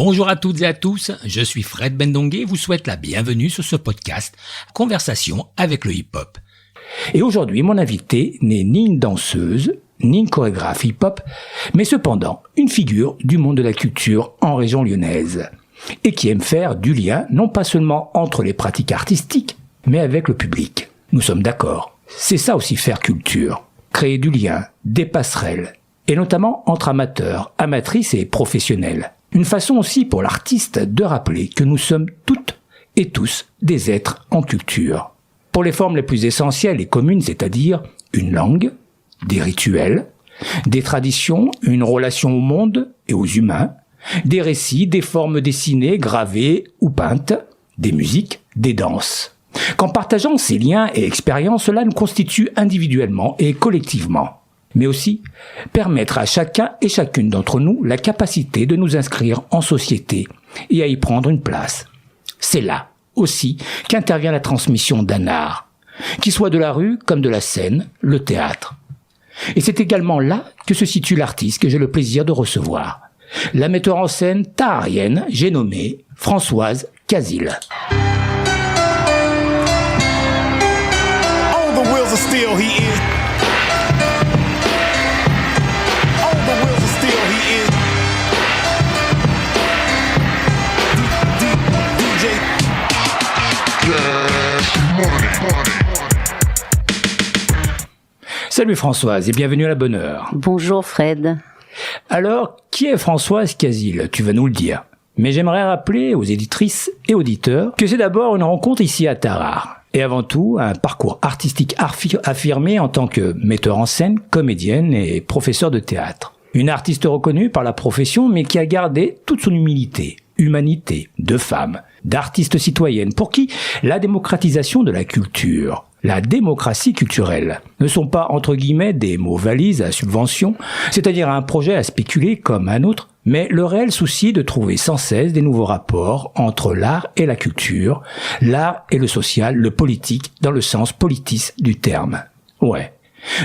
Bonjour à toutes et à tous, je suis Fred Bendongue et vous souhaite la bienvenue sur ce podcast Conversation avec le hip-hop. Et aujourd'hui, mon invité n'est ni une danseuse, ni une chorégraphe hip-hop, mais cependant une figure du monde de la culture en région lyonnaise, et qui aime faire du lien non pas seulement entre les pratiques artistiques, mais avec le public. Nous sommes d'accord, c'est ça aussi faire culture, créer du lien, des passerelles, et notamment entre amateurs, amatrices et professionnels. Une façon aussi pour l'artiste de rappeler que nous sommes toutes et tous des êtres en culture. Pour les formes les plus essentielles et communes, c'est-à-dire une langue, des rituels, des traditions, une relation au monde et aux humains, des récits, des formes dessinées, gravées ou peintes, des musiques, des danses. Qu'en partageant ces liens et expériences, cela nous constitue individuellement et collectivement. Mais aussi permettre à chacun et chacune d'entre nous la capacité de nous inscrire en société et à y prendre une place. C'est là aussi qu'intervient la transmission d'un art, qu'il soit de la rue comme de la scène, le théâtre. Et c'est également là que se situe l'artiste que j'ai le plaisir de recevoir. La metteur en scène taharienne, j'ai nommé Françoise Kazil. On the wheels of steel he is. Salut Françoise et bienvenue à la bonne heure. Bonjour Fred. Alors, qui est Françoise Kazil? Tu vas nous le dire. Mais j'aimerais rappeler aux éditrices et auditeurs que c'est d'abord une rencontre ici à Tarare. Et avant tout, un parcours artistique affirmé en tant que metteur en scène, comédienne et professeur de théâtre. Une artiste reconnue par la profession mais qui a gardé toute son humilité, humanité, de femme, d'artiste citoyenne pour qui la démocratisation de la culture, la démocratie culturelle ne sont pas entre guillemets des mots valises à subvention, c'est-à-dire un projet à spéculer comme un autre, mais le réel souci de trouver sans cesse des nouveaux rapports entre l'art et la culture, l'art et le social, le politique dans le sens politis du terme. Ouais.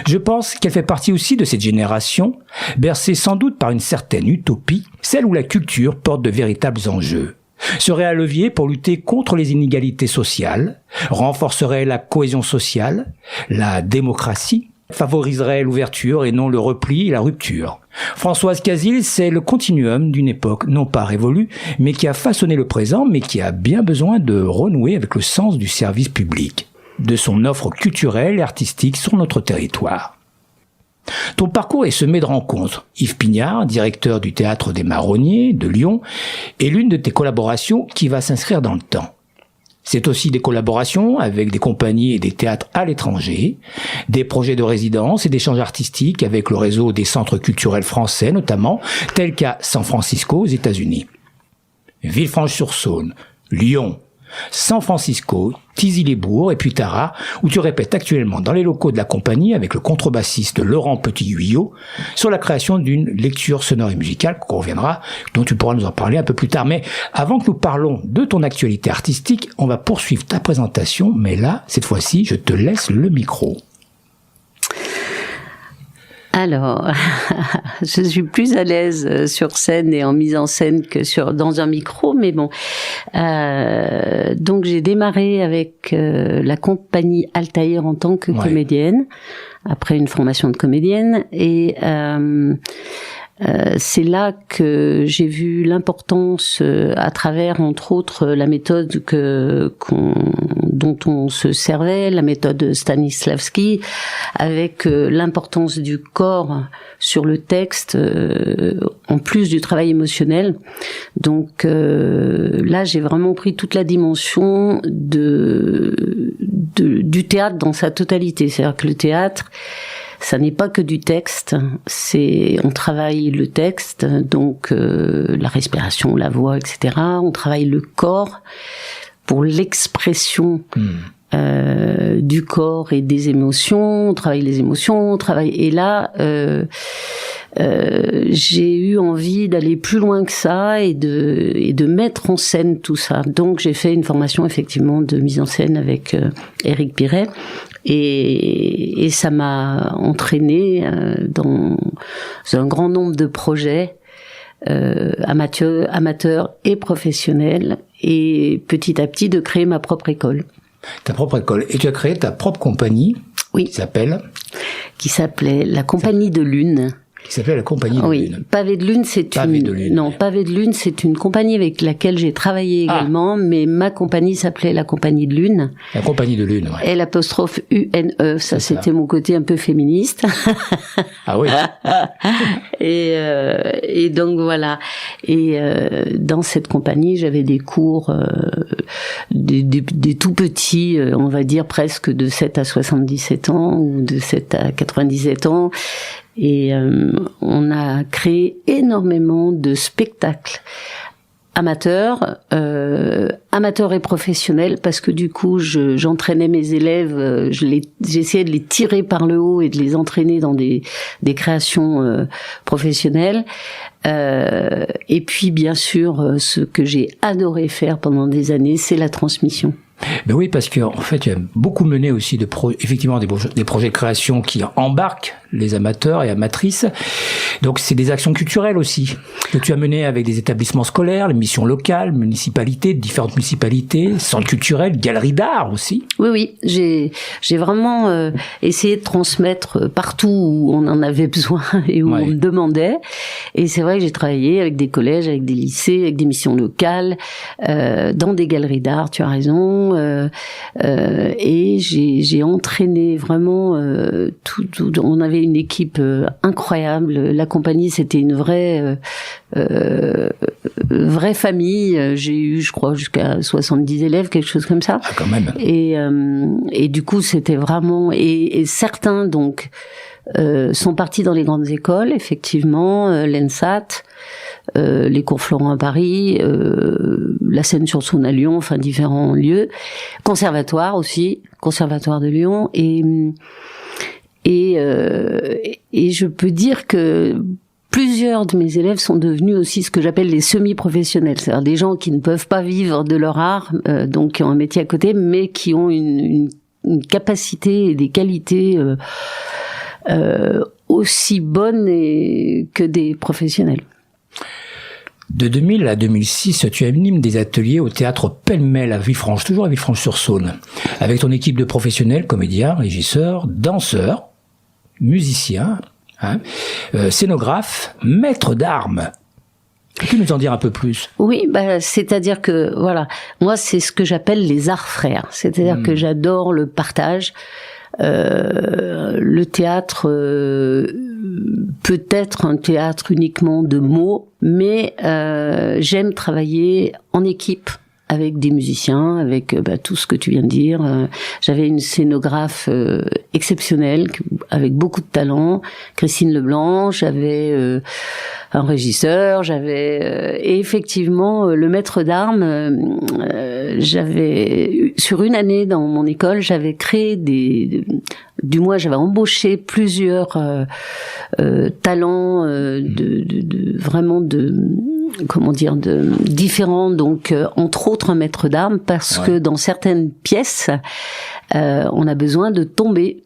Je pense qu'elle fait partie aussi de cette génération, bercée sans doute par une certaine utopie, celle où la culture porte de véritables enjeux. Serait un levier pour lutter contre les inégalités sociales, renforcerait la cohésion sociale, la démocratie, favoriserait l'ouverture et non le repli et la rupture. Françoise Kazil, c'est le continuum d'une époque non pas révolue, mais qui a façonné le présent, mais qui a bien besoin de renouer avec le sens du service public, de son offre culturelle et artistique sur notre territoire. Ton parcours est semé de rencontres. Yves Pignard, directeur du Théâtre des Marronniers de Lyon, est l'une de tes collaborations qui va s'inscrire dans le temps. C'est aussi des collaborations avec des compagnies et des théâtres à l'étranger, des projets de résidence et d'échanges artistiques avec le réseau des centres culturels français notamment, tels qu'à San Francisco aux États-Unis. Villefranche-sur-Saône, Lyon, San Francisco, Tizy-les-Bourgs et puis Tarare, où tu répètes actuellement dans les locaux de la compagnie avec le contrebassiste Laurent Petit-Guyot sur la création d'une lecture sonore et musicale qu'on reviendra, dont tu pourras nous en parler un peu plus tard. Mais avant que nous parlons de ton actualité artistique, on va poursuivre ta présentation, mais là, cette fois-ci, je te laisse le micro. Alors, je suis plus à l'aise sur scène et en mise en scène que dans un micro, mais bon. Donc j'ai démarré avec la compagnie Altaïr en tant que comédienne, après une formation de comédienne, et c'est là que j'ai vu l'importance, à travers entre autres la méthode dont on se servait, la méthode Stanislavski, avec l'importance du corps sur le texte, en plus du travail émotionnel. Donc là, j'ai vraiment pris toute la dimension du théâtre dans sa totalité. C'est-à-dire que le théâtre, ça n'est pas que du texte, on travaille le texte, donc la respiration, la voix, etc. On travaille le corps pour l'expression du corps et des émotions. On travaille les émotions, et là, j'ai eu envie d'aller plus loin que ça et de mettre en scène tout ça. Donc j'ai fait une formation effectivement de mise en scène avec Éric Piret. Et ça m'a entraînée dans un grand nombre de projets amateur et professionnel, et petit à petit de créer ma propre école. Ta propre école. Et tu as créé ta propre compagnie. Oui. Qui s'appelait la Compagnie de Lune. Qui s'appelle la Compagnie de Lune. Oui, Pavé de Lune, Pavé de Lune, c'est une compagnie avec laquelle j'ai travaillé également, mais ma compagnie s'appelait la Compagnie de Lune. La Compagnie de Lune, ouais. L''UNE, c'était mon côté un peu féministe. Ah oui. Et donc voilà. Et dans cette compagnie, j'avais des cours des tout petits, on va dire presque de 7 à 77 ans ou de 7 à 97 ans. Et on a créé énormément de spectacles amateurs et professionnels, parce que du coup j'entraînais mes élèves, j'essayais de les tirer par le haut et de les entraîner dans des créations professionnelles. Et puis bien sûr, ce que j'ai adoré faire pendant des années, c'est la transmission. Ben oui, parce que en fait, tu as beaucoup mené aussi effectivement des projets de création qui embarquent les amateurs et amatrices. Donc c'est des actions culturelles aussi que tu as menées avec des établissements scolaires, les missions locales, municipalités, différentes municipalités, centres culturels, galeries d'art aussi. Oui, j'ai vraiment essayé de transmettre partout où on en avait besoin et où on me demandait. Et c'est vrai que j'ai travaillé avec des collèges, avec des lycées, avec des missions locales, dans des galeries d'art, tu as raison. Et j'ai entraîné vraiment tout. On avait une équipe incroyable. La compagnie, c'était une vraie famille. J'ai eu, je crois, jusqu'à 70 élèves, quelque chose comme ça. Ah, quand même. Et du coup, c'était vraiment... Et certains, donc, sont partis dans les grandes écoles, effectivement, l'ENSAT, les cours Florent à Paris, la Seine-sur-Saône à Lyon, enfin différents lieux, conservatoire aussi, conservatoire de Lyon, et je peux dire que plusieurs de mes élèves sont devenus aussi ce que j'appelle les semi-professionnels, c'est-à-dire des gens qui ne peuvent pas vivre de leur art, donc qui ont un métier à côté, mais qui ont une capacité et des qualités aussi bonnes que des professionnels. De 2000 à 2006, tu animes des ateliers au théâtre Pêle-Mêle à Villefranche, toujours à Villefranche-sur-Saône, avec ton équipe de professionnels, comédiens, régisseurs, danseurs, musiciens, scénographes, maîtres d'armes. Peux-tu nous en dire un peu plus? Oui, c'est-à-dire que, voilà, moi c'est ce que j'appelle les arts frères, c'est-à-dire que j'adore le partage. Le théâtre peut être un théâtre uniquement de mots, mais j'aime travailler en équipe avec des musiciens, avec tout ce que tu viens de dire. J'avais une scénographe exceptionnelle, avec beaucoup de talent, Christine Leblanc. J'avais un régisseur, et effectivement le maître d'armes. J'avais, sur une année dans mon école, j'avais créé j'avais embauché plusieurs talents vraiment différents, donc entre autres un maître d'armes, parce que dans certaines pièces on a besoin de tomber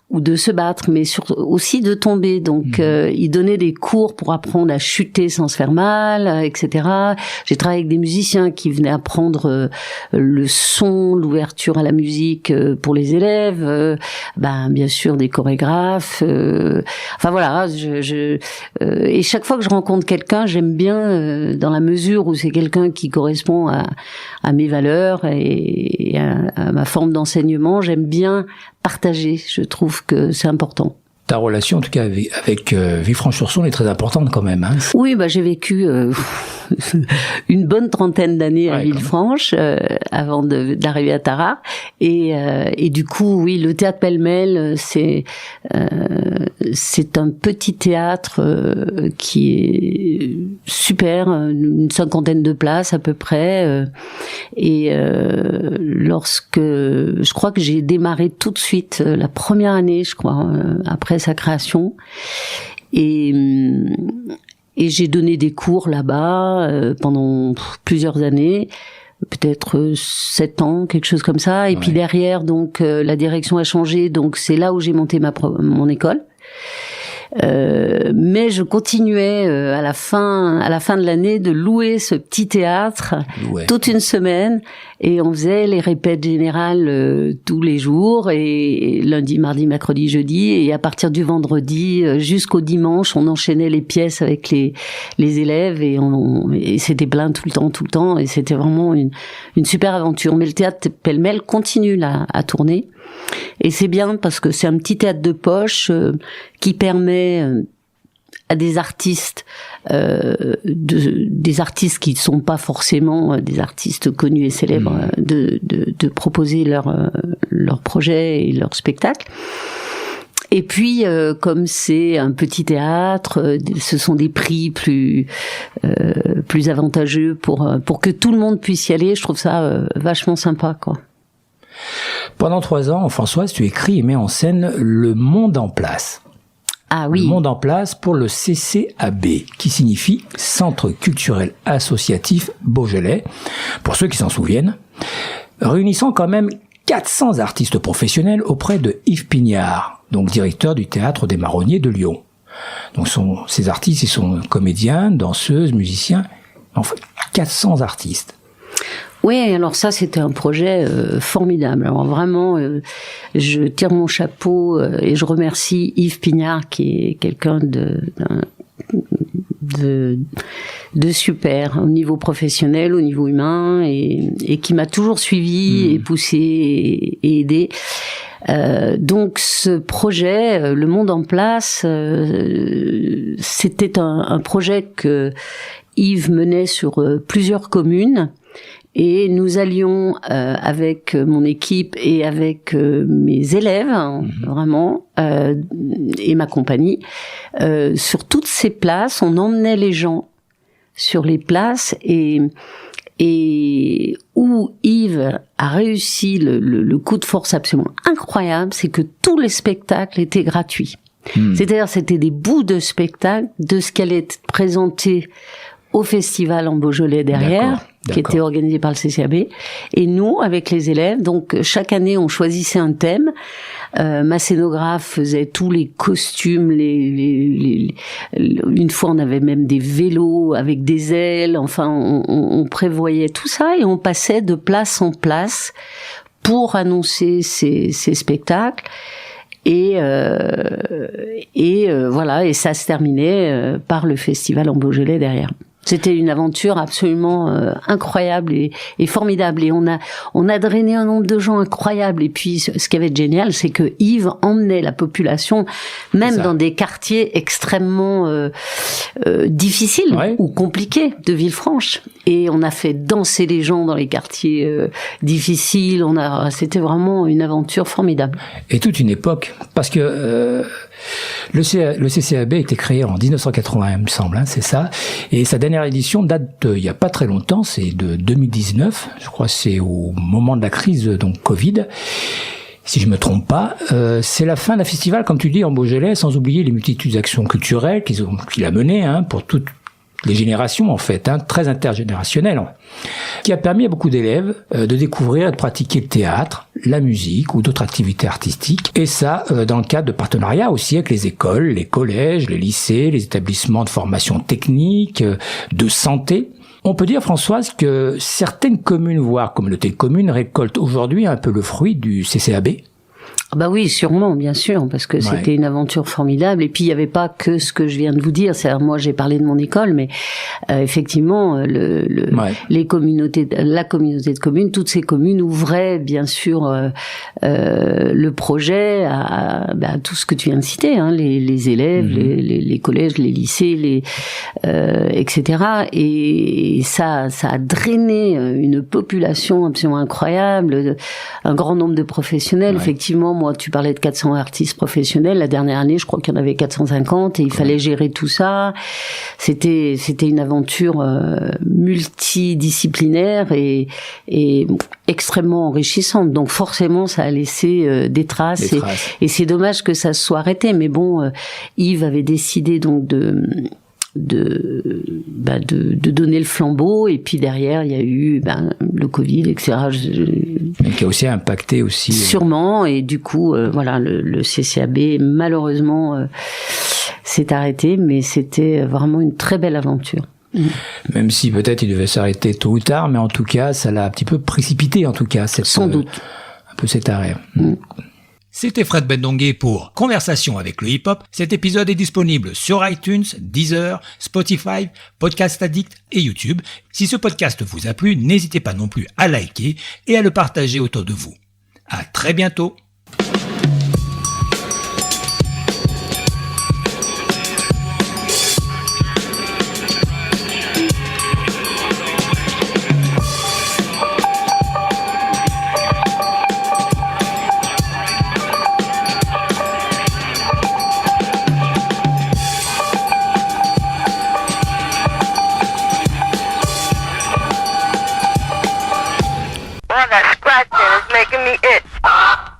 ou de se battre, mais aussi de tomber. Donc, il donnait des cours pour apprendre à chuter sans se faire mal, etc. J'ai travaillé avec des musiciens qui venaient apprendre le son, l'ouverture à la musique pour les élèves. Bien sûr, des chorégraphes. Enfin voilà, et chaque fois que je rencontre quelqu'un, j'aime bien, dans la mesure où c'est quelqu'un qui correspond à mes valeurs et à ma forme d'enseignement, j'aime bien partager. Je trouve que c'est important. Ta relation, en tout cas, avec Villefranche-sur-Saône est très importante quand même. Hein. Oui, j'ai vécu une bonne trentaine d'années à Villefranche avant d'arriver à Tarare. Et du coup, oui, le théâtre Pêle-Mêle, c'est un petit théâtre qui est super, une 50aine de places à peu près. Je crois que j'ai démarré tout de suite, la première année, je crois, après sa création, et j'ai donné des cours là-bas pendant plusieurs années, peut-être 7 ans, quelque chose comme ça. Et puis derrière, donc la direction a changé, donc c'est là où j'ai monté mon école. Mais je continuais à la fin de l'année de louer ce petit théâtre toute une semaine, et on faisait les répètes générales tous les jours, et lundi, mardi, mercredi, jeudi, et à partir du vendredi jusqu'au dimanche, on enchaînait les pièces avec les élèves, et c'était plein tout le temps, et c'était vraiment une super aventure. Mais le théâtre pêle-mêle continue là à tourner, et c'est bien parce que c'est un petit théâtre de poche qui permet à des artistes, des artistes qui ne sont pas forcément des artistes connus et célèbres, de proposer leur projet et leur spectacle. Et puis, comme c'est un petit théâtre, ce sont des prix plus avantageux pour que tout le monde puisse y aller. Je trouve ça vachement sympa, quoi. Pendant 3 ans, Françoise, tu écris et mets en scène Le Monde en Place. Ah oui. Le Monde en Place pour le CCAB, qui signifie Centre Culturel Associatif Beaujolais, pour ceux qui s'en souviennent, réunissant quand même 400 artistes professionnels auprès de Yves Pignard, donc directeur du Théâtre des Marronniers de Lyon. Donc ces artistes, ils sont comédiens, danseuses, musiciens, enfin 400 artistes. Oui, alors ça, c'était un projet formidable. Alors vraiment, je tire mon chapeau et je remercie Yves Pignard, qui est quelqu'un de super au niveau professionnel, au niveau humain, et qui m'a toujours suivi et poussé et aidé. Donc ce projet, Le Monde en Place, c'était un projet que Yves menait sur plusieurs communes. Et nous allions avec mon équipe et avec mes élèves, vraiment, et ma compagnie, sur toutes ces places. On emmenait les gens sur les places, et où Yves a réussi le coup de force absolument incroyable, c'est que tous les spectacles étaient gratuits. C'est-à-dire, c'était des bouts de spectacle de ce qu'elle est présenté au festival en Beaujolais derrière, qui était organisé par le CCAB. Et nous, avec les élèves, donc chaque année, on choisissait un thème. Ma scénographe faisait tous les costumes. Une fois, on avait même des vélos avec des ailes. Enfin, on prévoyait tout ça, et on passait de place en place pour annoncer ces spectacles. Et voilà, et ça se terminait par le festival en Beaujolais derrière. C'était une aventure absolument incroyable et formidable, et on a drainé un nombre de gens incroyable. Et puis ce qui avait de génial, c'est que Yves emmenait la population même dans des quartiers extrêmement difficiles ou compliqués de Villefranche, et on a fait danser les gens dans les quartiers difficiles. C'était vraiment une aventure formidable. Et toute une époque, parce que le CCAB a été créé en 1981, il me semble, c'est ça. Et sa dernière édition date il y a pas très longtemps, c'est de 2019. Je crois que c'est au moment de la crise, donc Covid. Si je me trompe pas, c'est la fin d'un festival, comme tu dis, en Beaujolais, sans oublier les multitudes d'actions culturelles qu'il a menées, pour toutes les générations, en fait, très intergénérationnelles, qui a permis à beaucoup d'élèves de découvrir et de pratiquer le théâtre, la musique ou d'autres activités artistiques. Et ça, dans le cadre de partenariats aussi avec les écoles, les collèges, les lycées, les établissements de formation technique, de santé. On peut dire, Françoise, que certaines communes, voire communautés de communes, récoltent aujourd'hui un peu le fruit du CCAB. Bah oui, sûrement, bien sûr, parce que c'était une aventure formidable. Et puis il n'y avait pas que ce que je viens de vous dire. C'est-à-dire, moi, j'ai parlé de mon école, mais effectivement, les communautés, la communauté de communes, toutes ces communes ouvraient bien sûr le projet à tout ce que tu viens de citer, les élèves, les collèges, les lycées, etc. Et ça a drainé une population absolument incroyable, un grand nombre de professionnels, effectivement. Moi, tu parlais de 400 artistes professionnels. La dernière année, je crois qu'il y en avait 450, et il fallait gérer tout ça. C'était une aventure multidisciplinaire et extrêmement enrichissante. Donc forcément, ça a laissé des traces. Et c'est dommage que ça se soit arrêté. Mais bon, Yves avait décidé donc de donner le flambeau, et puis derrière il y a eu le Covid, etc. Qui a aussi impacté aussi. Sûrement, et du coup voilà, le CCAB malheureusement s'est arrêté, mais c'était vraiment une très belle aventure. Même si peut-être il devait s'arrêter tôt ou tard, mais en tout cas, ça l'a un petit peu précipité, en tout cas, Sans doute. Un peu cet arrêt. C'était Fred Bendongué pour Conversation avec le hip-hop. Cet épisode est disponible sur iTunes, Deezer, Spotify, Podcast Addict et YouTube. Si ce podcast vous a plu, n'hésitez pas non plus à liker et à le partager autour de vous. À très bientôt. That scratching is making me itch.